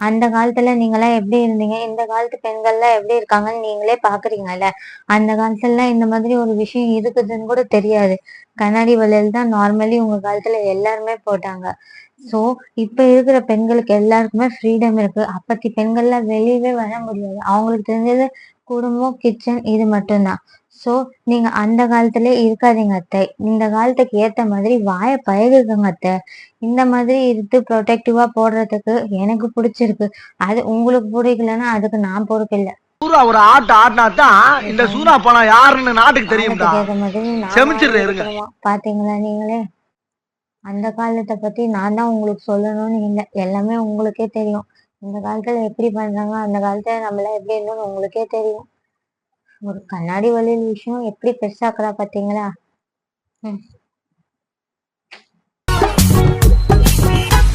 அந்த காலத்துல நீங்களாம் எப்படி இருந்தீங்க, இந்த காலத்து பெண்கள்லாம் எப்படி இருக்காங்கன்னு நீங்களே பாக்குறீங்கல்ல. அந்த காலத்துல இந்த மாதிரி ஒரு விஷயம் இருக்குதுன்னு கூட தெரியாது. கண்ணாடி வளையல் தான் நார்மலி உங்க காலத்துல எல்லாருமே போட்டாங்க. சோ இப்ப இருக்கிற பெண்களுக்கு எல்லாருக்குமே ஃப்ரீடம் இருக்கு. அப்பத்தி பெண்கள்லாம் வெளியவே வர முடியாது. அவங்களுக்கு தெரிஞ்சது குடும்பம், கிச்சன் இது மட்டும்தான். சோ நீங்க அந்த காலத்திலே இருக்காதீங்க அத்தை. இந்த காலத்துக்கு ஏத்த மாதிரி வாய பழகிக்கங்க அத்தை. இந்த மாதிரி இருந்து ப்ரொடெக்டிவா போடுறதுக்கு எனக்கு பிடிச்சிருக்கு. அது உங்களுக்கு பிடிக்கலன்னா அதுக்கு நான் பொறுப்பில்ல. சூரா ஒரு ஆட்ட ஆட்டினாதான் இந்த சூரா பணம் யாருன்னு நாட்டுக்கு தெரியும்டா. காலத்துக்கு ஏத்த மாதிரி நாம செமிச்சிடுறேன் இருங்க. இருக்கணுமா? பாத்தீங்களா நீங்களே? அந்த காலத்த பத்தி நான் தான் உங்களுக்கு சொல்லணும்னு இல்ல. எல்லாமே உங்களுக்கே தெரியும். இந்த காலத்துல எப்படி பண்றாங்க, அந்த காலத்துல நம்மலாம் எப்படி இருந்தோம்னு உங்களுக்கே தெரியும். ஒரு கண்ணாடி வளையல் விஷயம் எப்படி பெருசாக்குறா பாத்தீங்களா? ம்.